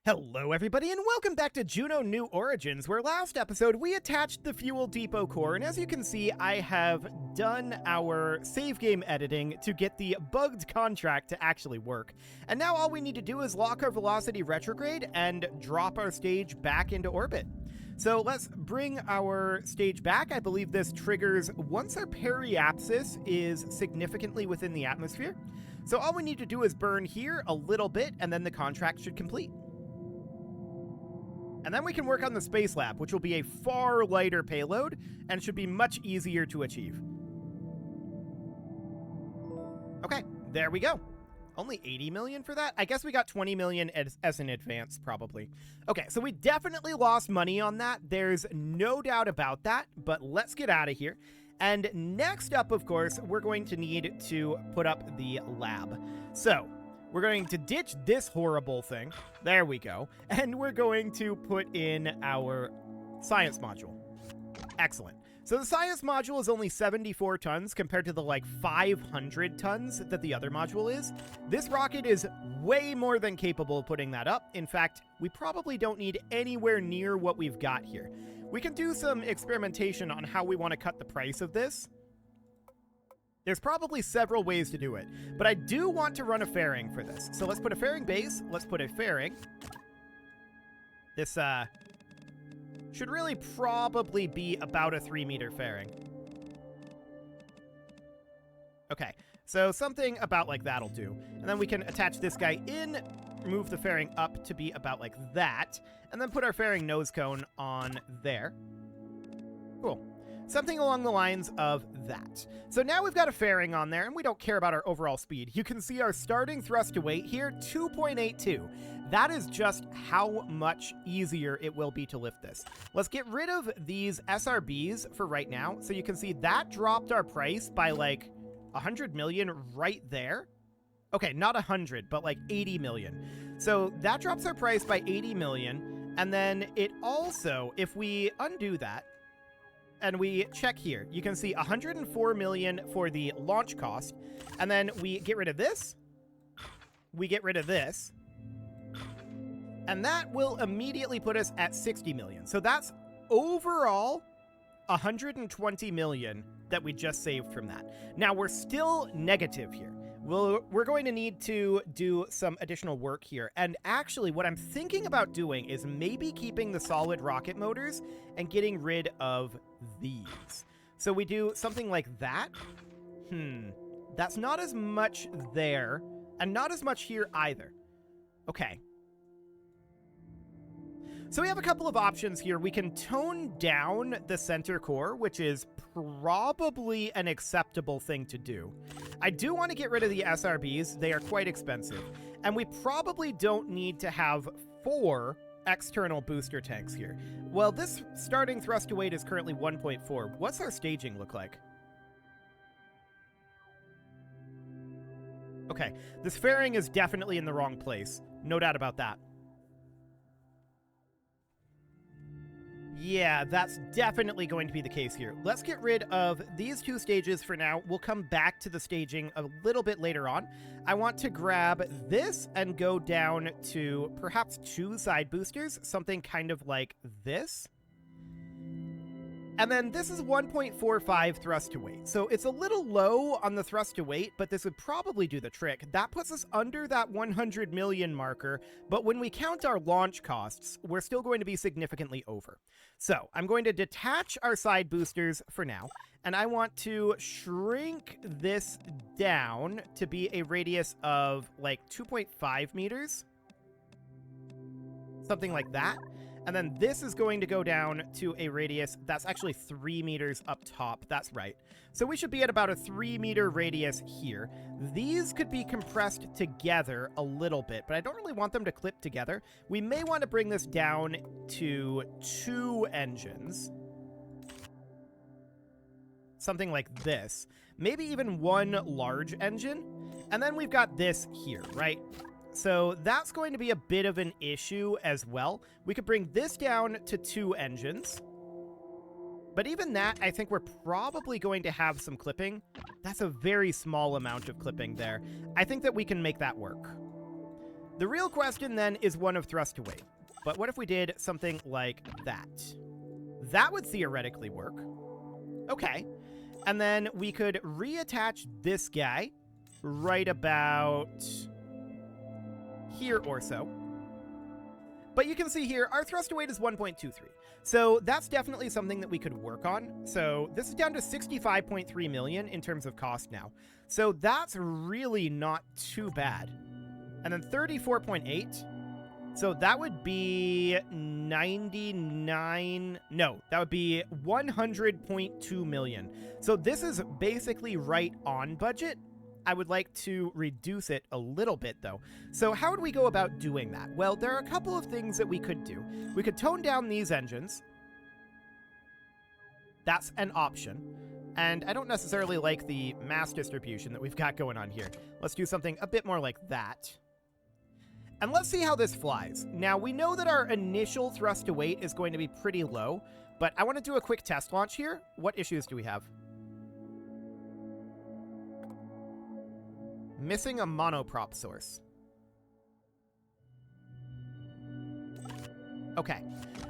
Hello everybody and welcome back to Juno New Origins, where last episode we attached the fuel depot core, and as you can see I have done our save game editing to get the bugged contract to actually work. And now all we need to do is lock our velocity retrograde and drop our stage back into orbit. So let's bring our stage back. I believe this triggers once our periapsis is significantly within the atmosphere. So all we need to do is burn here a little bit and then the contract should complete. And then we can work on the space lab, which will be a far lighter payload and should be much easier to achieve. Okay, there we go. Only 80 million for that? I guess we got 20 million as an advance, probably. Okay, so we definitely lost money on that. There's no doubt about that, but let's get out of here. And next up, of course, we're going to need to put up the lab. So we're going to ditch this horrible thing. There we go. And we're going to put in our science module. Excellent. So the science module is only 74 tons compared to the like 500 tons that the other module is. This rocket is way more than capable of putting that up. In fact, we probably don't need anywhere near what we've got here. We can do some experimentation on how we want to cut the price of this. There's probably several ways to do it, but I do want to run a fairing for this. So let's put a fairing base. Let's put a fairing. This should really probably be about a 3-meter fairing. Okay, so something about like that'll do. And then we can attach this guy in, move the fairing up to be about like that, and then put our fairing nose cone on there. Cool. Something along the lines of that. So now we've got a fairing on there, and we don't care about our overall speed. You can see our starting thrust to weight here, 2.82. That is just how much easier it will be to lift this. Let's get rid of these SRBs for right now. So you can see that dropped our price by like 100 million right there. Okay, not 100, but like 80 million. So that drops our price by 80 million. And then it also, if we undo that, and we check here, you can see 104 million for the launch cost, and then we get rid of this, we get rid of this, and that will immediately put us at 60 million. So that's overall 120 million that we just saved from that. Now we're still negative here. We're going to need to do some additional work here. And actually, what I'm thinking about doing is maybe keeping the solid rocket motors and getting rid of these. So we do something like that. That's not as much there, and not as much here either. Okay. So we have a couple of options here. We can tone down the center core, which is probably an acceptable thing to do. I do want to get rid of the SRBs. They are quite expensive. And we probably don't need to have 4 external booster tanks here. Well, this starting thrust to weight is currently 1.4. What's our staging look like? Okay, this fairing is definitely in the wrong place. No doubt about that. Yeah, that's definitely going to be the case here. Let's get rid of these 2 stages for now. We'll come back to the staging a little bit later on. I want to grab this and go down to perhaps 2 side boosters, something kind of like this. And then this is 1.45 thrust to weight. So it's a little low on the thrust to weight, but this would probably do the trick. That puts us under that 100 million marker, but when we count our launch costs, we're still going to be significantly over. So I'm going to detach our side boosters for now, and I want to shrink this down to be a radius of like 2.5 meters. Something like that. And then this is going to go down to a radius that's actually 3 meters up top. That's right. So we should be at about a 3-meter radius here. These could be compressed together a little bit, but I don't really want them to clip together. We may want to bring this down to 2 engines. Something like this. Maybe even 1 large engine. And then we've got this here, right? So that's going to be a bit of an issue as well. We could bring this down to 2 engines. But even that, I think we're probably going to have some clipping. That's a very small amount of clipping there. I think that we can make that work. The real question then is one of thrust to weight. But what if we did something like that? That would theoretically work. Okay. And then we could reattach this guy right about here or so. But you can see here, our thrust to weight is 1.23. So that's definitely something that we could work on. So this is down to 65.3 million in terms of cost now. So that's really not too bad. And then 34.8. So that would be 99. No, that would be 100.2 million. So this is basically right on budget. I would like to reduce it a little bit, though. So how would we go about doing that? Well, there are a couple of things that we could do. We could tone down these engines. That's an option. And I don't necessarily like the mass distribution that we've got going on here. Let's do something a bit more like that. And let's see how this flies. Now, we know that our initial thrust to weight is going to be pretty low, but I want to do a quick test launch here. What issues do we have? Missing a monoprop source. Okay,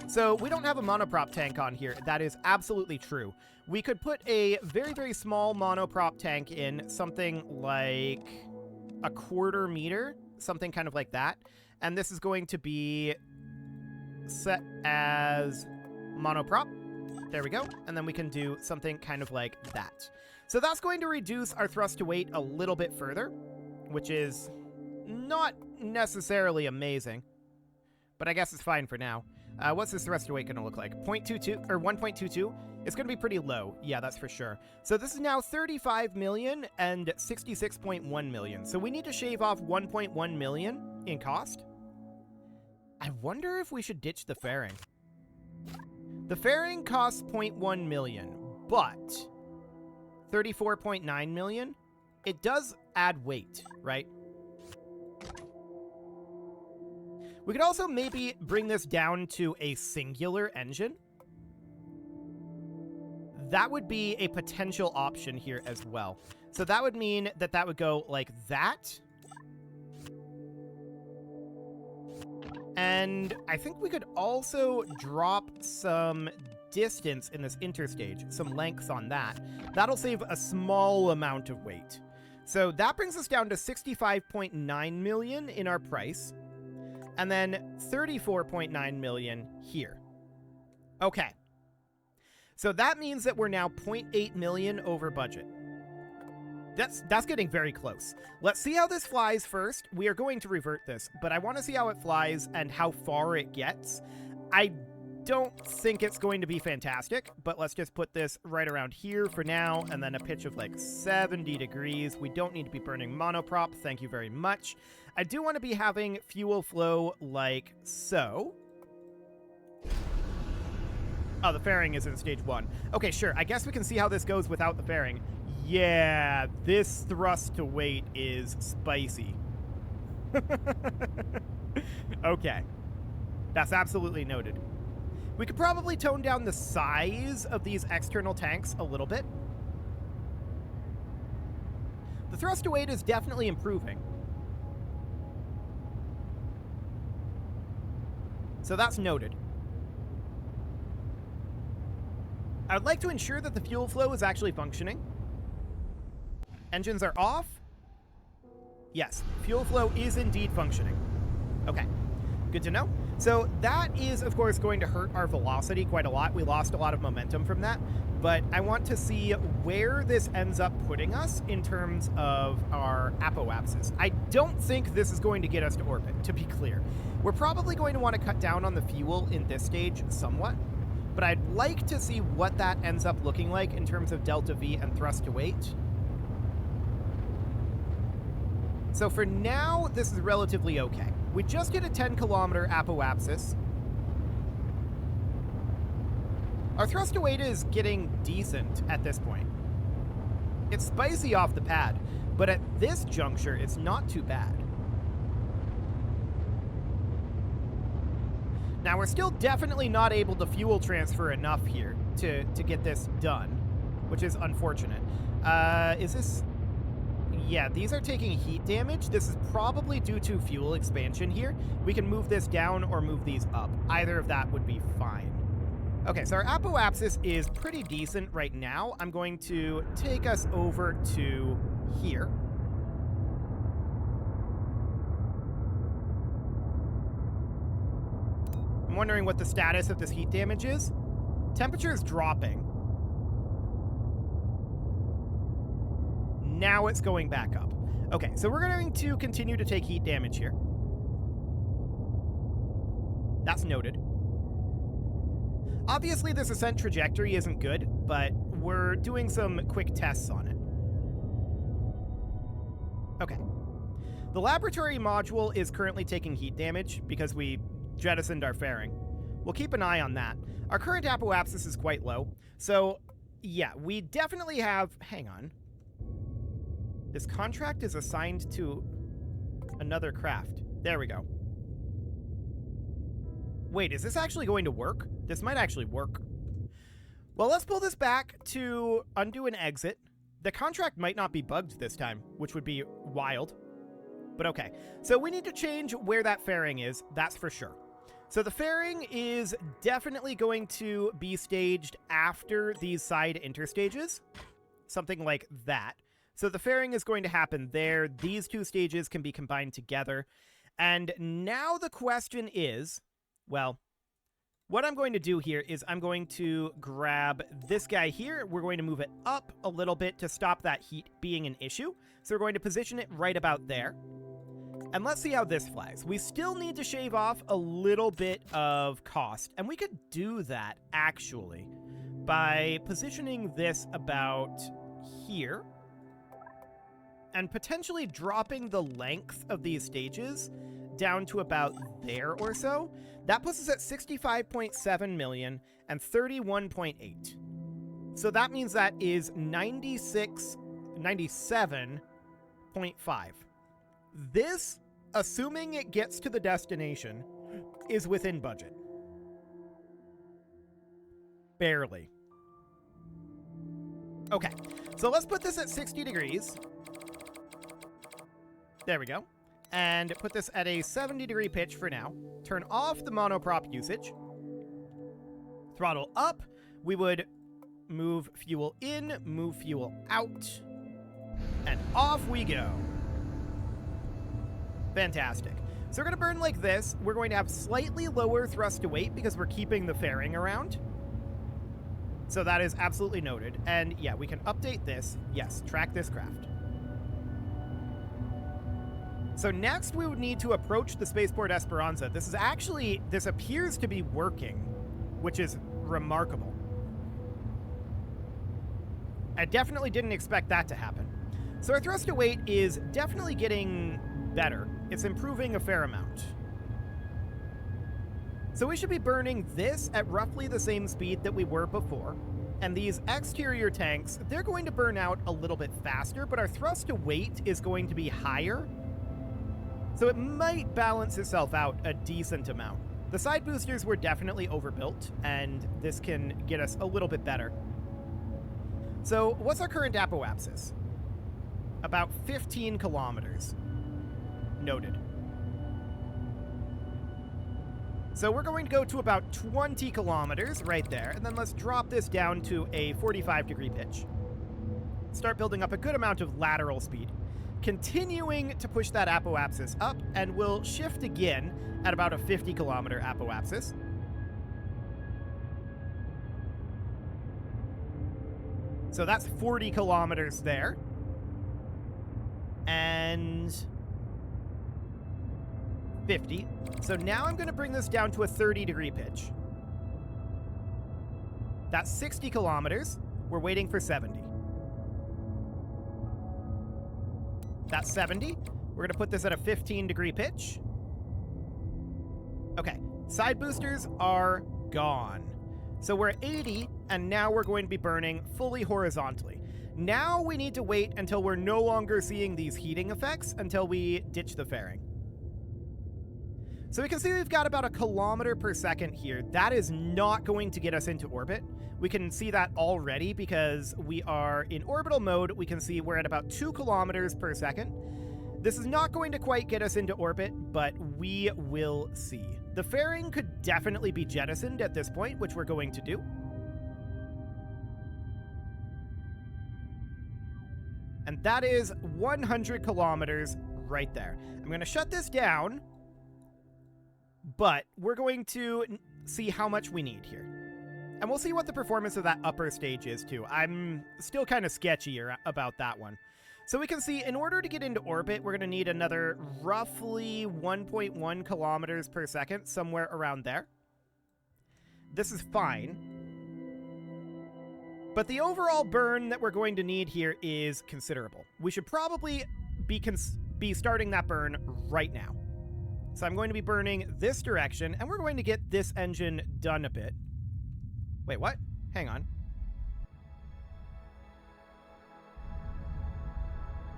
so we don't have a monoprop tank on here. That is absolutely true. We could put a very, very small monoprop tank in, something like a 1/4 meter, something kind of like that. And this is going to be set as monoprop. There we go. And then we can do something kind of like that. So that's going to reduce our thrust to weight a little bit further, which is not necessarily amazing, but I guess it's fine for now. What's this thrust to weight going to look like? 0.22 or 1.22? It's going to be pretty low. Yeah, that's for sure. So this is now 35 million and 66.1 million. So we need to shave off 1.1 million in cost. I wonder if we should ditch the fairing. The fairing costs 0.1 million, but 34.9 million, it does add weight, right? We could also maybe bring this down to a singular engine. That would be a potential option here as well. So that would mean that that would go like that. And I think we could also drop some distance in this interstage, some length on that. That'll save a small amount of weight. So that brings us down to 65.9 million in our price, and then 34.9 million here. Okay. So that means that we're now 0.8 million over budget. That's getting very close. Let's see how this flies first. We are going to revert this, but I want to see how it flies and how far it gets. I don't think it's going to be fantastic, but let's just put this right around here for now, and then a pitch of like 70 degrees. We don't need to be burning monoprop. Thank you very much. I do want to be having fuel flow like so. Oh, the fairing is in stage 1. Okay, sure. I guess we can see how this goes without the fairing. Yeah, this thrust to weight is spicy. Okay. That's absolutely noted. We could probably tone down the size of these external tanks a little bit. The thrust to weight is definitely improving. So that's noted. I would like to ensure that the fuel flow is actually functioning. Engines are off. Yes, fuel flow is indeed functioning. Okay, good to know. So that is, of course, going to hurt our velocity quite a lot. We lost a lot of momentum from that, but I want to see where this ends up putting us in terms of our apoapsis. I don't think this is going to get us to orbit, to be clear. We're probably going to want to cut down on the fuel in this stage somewhat, but I'd like to see what that ends up looking like in terms of delta V and thrust to weight. So for now, this is relatively okay. We just hit a 10-kilometer apoapsis. Our thrust to weight is getting decent at this point. It's spicy off the pad, but at this juncture, it's not too bad. Now, we're still definitely not able to fuel transfer enough here to get this done, which is unfortunate. Is this... yeah, these are taking heat damage. This is probably due to fuel expansion here. We can move this down or move these up. Either of that would be fine. Okay, so our apoapsis is pretty decent right now. I'm going to take us over to here. I'm wondering what the status of this heat damage is. Temperature is dropping. Now it's going back up. Okay, so we're going to continue to take heat damage here. That's noted. Obviously, this ascent trajectory isn't good, but we're doing some quick tests on it. Okay. The laboratory module is currently taking heat damage because we jettisoned our fairing. We'll keep an eye on that. Our current apoapsis is quite low, so yeah, we definitely have... Hang on. This contract is assigned to another craft. There we go. Wait, is this actually going to work? This might actually work. Well, let's pull this back to undo and exit. The contract might not be bugged this time, which would be wild. But okay. So we need to change where that fairing is, that's for sure. So the fairing is definitely going to be staged after these side interstages. Something like that. So the fairing is going to happen there. These two stages can be combined together. And now the question is, well, what I'm going to do here is I'm going to grab this guy here. We're going to move it up a little bit to stop that heat being an issue. So we're going to position it right about there. And let's see how this flies. We still need to shave off a little bit of cost. And we could do that, actually, by positioning this about here. And potentially dropping the length of these stages down to about there or so. That puts us at 65.7 million and 31.8. So that means that is 97.5. This, assuming it gets to the destination, is within budget. Barely. Okay, so let's put this at 60 degrees. There we go. And put this at a 70-degree pitch for now. Turn off the monoprop usage. Throttle up. We would move fuel in, move fuel out, and off we go. Fantastic. So we're going to burn like this. We're going to have slightly lower thrust to weight because we're keeping the fairing around. So that is absolutely noted. And yeah, we can update this. Yes, track this craft. So next we would need to approach the spaceport Esperanza. This appears to be working, which is remarkable. I definitely didn't expect that to happen. So our thrust to weight is definitely getting better. It's improving a fair amount. So we should be burning this at roughly the same speed that we were before. And these exterior tanks, they're going to burn out a little bit faster, but our thrust to weight is going to be higher. So it might balance itself out a decent amount. The side boosters were definitely overbuilt, and this can get us a little bit better. So what's our current apoapsis? About 15 kilometers. Noted. So we're going to go to about 20 kilometers right there, and then let's drop this down to a 45-degree pitch. Start building up a good amount of lateral speed. Continuing to push that apoapsis up, and we'll shift again at about a 50-kilometer apoapsis. So that's 40 kilometers there. And 50. So now I'm going to bring this down to a 30-degree pitch. That's 60 kilometers. We're waiting for 70. That's 70. We're going to put this at a 15-degree pitch. Okay, side boosters are gone. So we're at 80, and now we're going to be burning fully horizontally. Now we need to wait until we're no longer seeing these heating effects until we ditch the fairing. So we can see we've got about 1 kilometer per second here. That is not going to get us into orbit. We can see that already because we are in orbital mode. We can see we're at about 2 kilometers per second. This is not going to quite get us into orbit, but we will see. The fairing could definitely be jettisoned at this point, which we're going to do. And that is 100 kilometers right there. I'm going to shut this down, but we're going to see how much we need here. And we'll see what the performance of that upper stage is, too. I'm still kind of sketchy about that one. So we can see in order to get into orbit, we're going to need another roughly 1.1 kilometers per second, somewhere around there. This is fine. But the overall burn that we're going to need here is considerable. We should probably be starting that burn right now. So I'm going to be burning this direction, and we're going to get this engine done a bit. Wait, what? Hang on.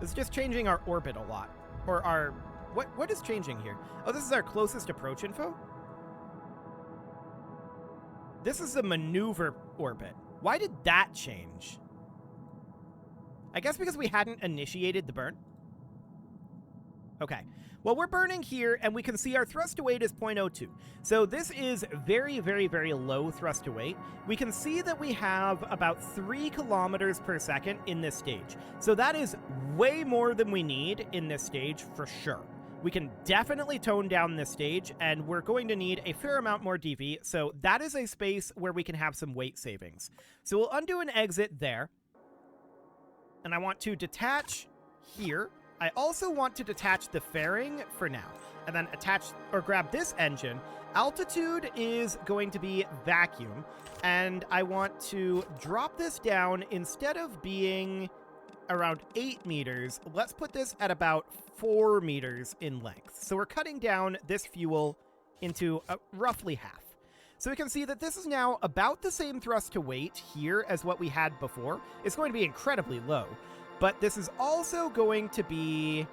It's just changing our orbit a lot. Or our... What is changing here? Oh, this is our closest approach info? This is the maneuver orbit. Why did that change? I guess because we hadn't initiated the burn? Okay. Well, we're burning here, and we can see our thrust to weight is 0.02. So this is very, very, very low thrust to weight. We can see that we have about 3 kilometers per second in this stage. So that is way more than we need in this stage for sure. We can definitely tone down this stage, and we're going to need a fair amount more DV, so that is a space where we can have some weight savings. So we'll undo an exit there, and I want to detach here. I also want to detach the fairing for now, and then attach or grab this engine. Altitude is going to be vacuum, and I want to drop this down. Instead of being around 8 meters, let's put this at about 4 meters in length. So we're cutting down this fuel into roughly half. So we can see that this is now about the same thrust to weight here as what we had before. It's going to be incredibly low. But this is also going to be...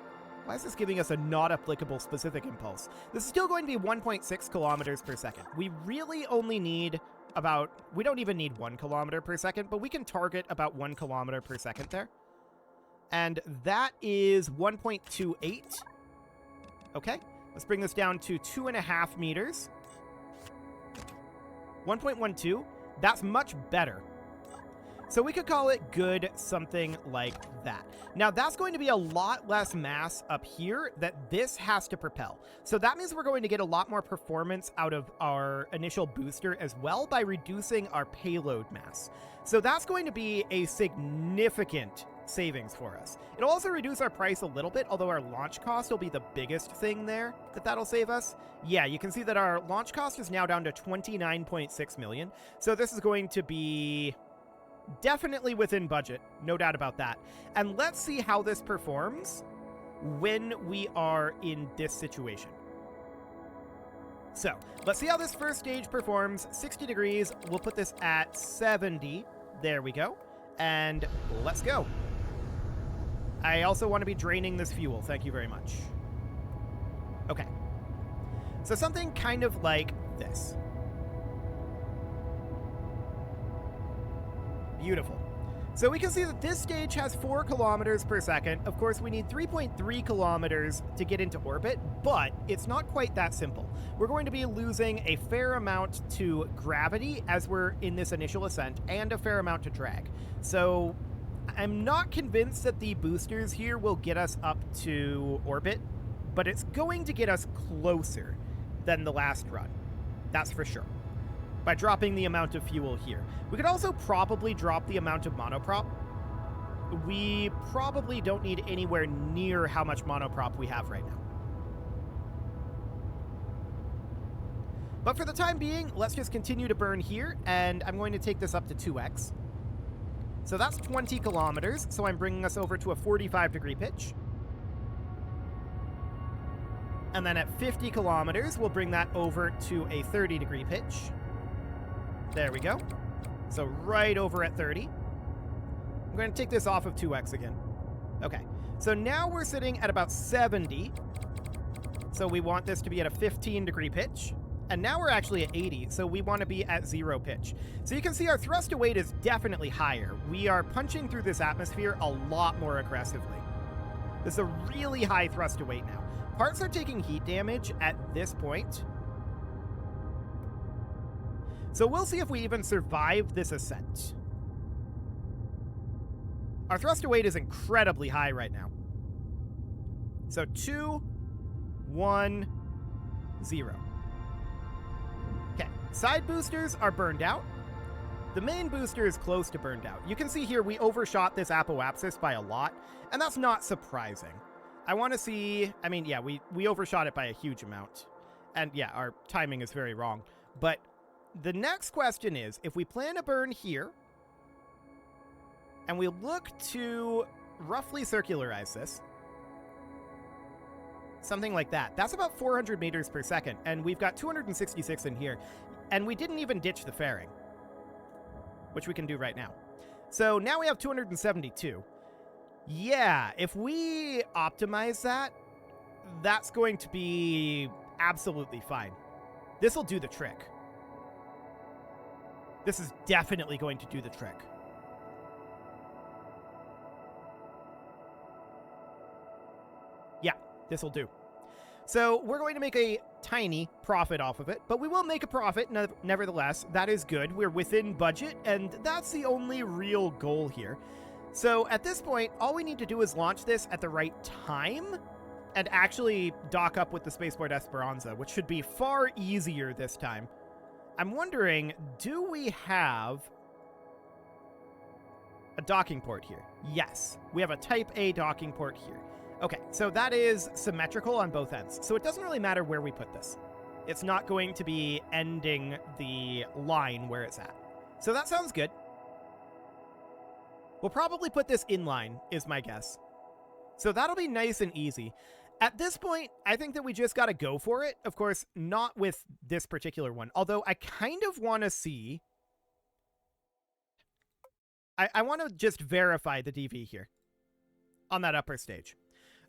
Why is this giving us a not applicable specific impulse? This is still going to be 1.6 kilometers per second. We really only need about... We don't even need 1 kilometer per second, but we can target about 1 kilometer per second there. And that is 1.28. Okay, let's bring this down to 2.5 meters. 1.12. That's much better. So we could call it good, something like that. Now, that's going to be a lot less mass up here that this has to propel. So that means we're going to get a lot more performance out of our initial booster as well by reducing our payload mass. So that's going to be a significant savings for us. It'll also reduce our price a little bit, although our launch cost will be the biggest thing there that'll save us. Yeah, you can see that our launch cost is now down to 29.6 million. So this is going to be... definitely within budget, no doubt about that. And let's see how this performs when we are in this situation. So, let's see how this first stage performs. 60 degrees, we'll put this at 70. There we go. And let's go. I also want to be draining this fuel, thank you very much. Okay. So something kind of like this. Beautiful. So we can see that this stage has 4 kilometers per second. Of course, we need 3.3 kilometers to get into orbit, but it's not quite that simple. We're going to be losing a fair amount to gravity as we're in this initial ascent, and a fair amount to drag. So I'm not convinced that the boosters here will get us up to orbit, but it's going to get us closer than the last run. That's for sure. By dropping the amount of fuel here. We could also probably drop the amount of monoprop. We probably don't need anywhere near how much monoprop we have right now. But for the time being, let's just continue to burn here, and I'm going to take this up to 2x. So that's 20 kilometers, so I'm bringing us over to a 45-degree pitch. And then at 50 kilometers, we'll bring that over to a 30-degree pitch. There we go. So right over at 30. I'm going to take this off of 2x again. Okay. So now we're sitting at about 70. So we want this to be at a 15-degree pitch. And now we're actually at 80, so we want to be at 0 pitch. So you can see our thrust to weight is definitely higher. We are punching through this atmosphere a lot more aggressively. This is a really high thrust to weight now. Parts are taking heat damage at this point. So we'll see if we even survive this ascent. Our thrust to weight is incredibly high right now. So 2, 1, 0. Okay, side boosters are burned out. The main booster is close to burned out. You can see here we overshot this apoapsis by a lot, and that's not surprising. I want to see, I mean, yeah, we overshot it by a huge amount. And yeah, our timing is very wrong. But the next question is, if we plan to burn here, and we look to roughly circularize this, something like that. That's about 400 meters per second, and we've got 266 in here, and we didn't even ditch the fairing, which we can do right now. So now we have 272. Yeah, if we optimize that, that's going to be absolutely fine. This will do the trick. This is definitely going to do the trick. Yeah, this will do. So we're going to make a tiny profit off of it, but we will make a profit nevertheless. That is good. We're within budget, and that's the only real goal here. So at this point, all we need to do is launch this at the right time and actually dock up with the Spaceport Esperanza, which should be far easier this time. I'm wondering, do we have a docking port here? Yes, we have a Type A docking port here. Okay, so that is symmetrical on both ends. So it doesn't really matter where we put this. It's not going to be ending the line where it's at. So that sounds good. We'll probably put this inline, is my guess. So that'll be nice and easy. At this point, I think that we just got to go for it. Of course, not with this particular one. Although I kind of want to see... I want to just verify the DV here on that upper stage.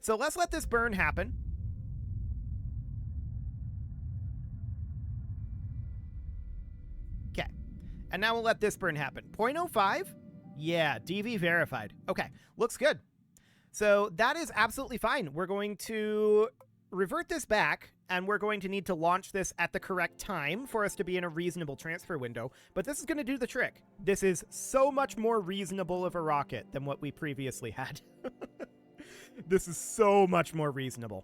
So let's let this burn happen. Okay. And now we'll let this burn happen. 0.05? Yeah, DV verified. Okay, looks good. So that is absolutely fine. We're going to revert this back, and we're going to need to launch this at the correct time for us to be in a reasonable transfer window. But this is going to do the trick. This is so much more reasonable of a rocket than what we previously had. This is so much more reasonable.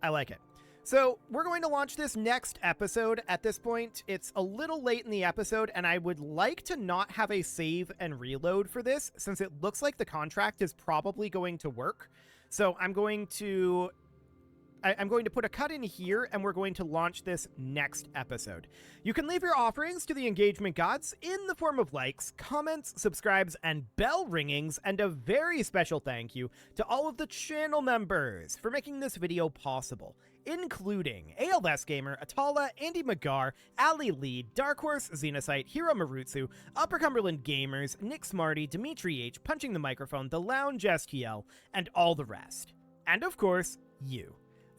I like it. So we're going to launch this next episode at this point. It's a little late in the episode, and I would like to not have a save and reload for this, since it looks like the contract is probably going to work. So I'm going to put a cut in here, and we're going to launch this next episode. You can leave your offerings to the engagement gods in the form of likes, comments, subscribes, and bell ringings, and a very special thank you to all of the channel members for making this video possible, including ALS Gamer, Atala, Andy McGar, Ali Lee, Dark Horse, Xenocyte, Hiro Marutsu, Upper Cumberland Gamers, Nick Smarty, Dimitri H, Punching the Microphone, The Lounge STL, and all the rest. And of course, you.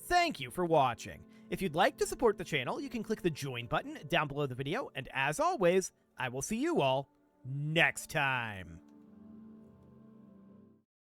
Thank you for watching. If you'd like to support the channel, you can click the join button down below the video, and as always, I will see you all next time.